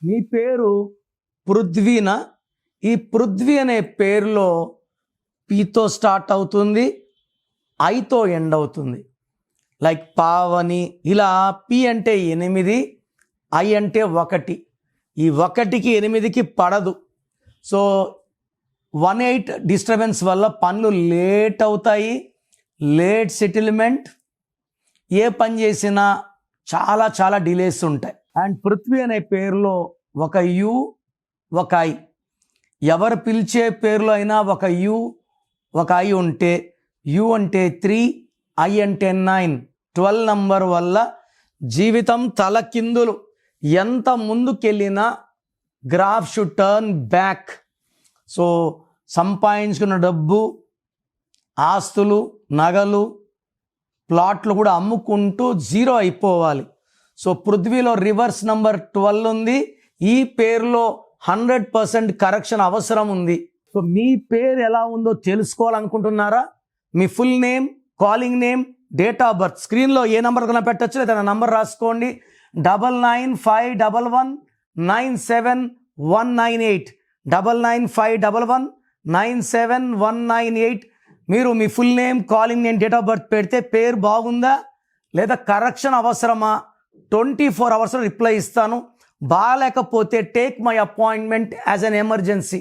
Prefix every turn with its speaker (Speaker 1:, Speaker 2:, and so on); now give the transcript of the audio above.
Speaker 1: మీ పేరు పృథ్వీనా? ఈ పృథ్వీ అనే పేరులో పీతో స్టార్ట్ అవుతుంది, ఐతో ఎండ్ అవుతుంది. లైక్ పావని, ఇలా పి అంటే 8, ఐ అంటే 1. ఈ 1కి 8కి పడదు. సో 18 డిస్టర్బెన్స్ వల్ల పనులు లేట్ అవుతాయి, లేట్ సెటిల్మెంట్, ఏ పని చేసినా చాలా చాలా డిలేస్ ఉంటాయి. అండ్ పృథ్వీ అనే పేరులో ఒక యు, ఒక ఐ. ఎవరు పిలిచే పేరులో అయినా ఒక యు, ఒక ఐ ఉంటే, యు అంటే 3, ఐ అంటే 9, 12 నంబర్ వల్ల జీవితం తలకిందులు. ఎంత ముందుకెళ్ళినా graph should turn back. So సంపాదించుకున్న డబ్బు, ఆస్తులు, నగలు, ప్లాట్లు కూడా అమ్ముకుంటూ జీరో అయిపోవాలి. సో పృథ్వీలో రివర్స్ నంబర్ 12 ఉంది. ఈ పేరులో 100% కరెక్షన్ అవసరం ఉంది. సో మీ పేరు ఎలా ఉందో తెలుసుకోవాలనుకుంటున్నారా? మీ full name, calling name, date of birth స్క్రీన్లో ఏ నెంబర్ కన్నా పెట్టచ్చు, లేదా నంబర్ రాసుకోండి. 9951197198, 9951197198. మీరు మీ full name, calling name, date of birth పెడితే పేరు బాగుందా లేదా కరెక్షన్ అవసరమా 24 అవర్స్లో రిప్లై ఇస్తాను. బాగాలేకపోతే take my appointment as an emergency.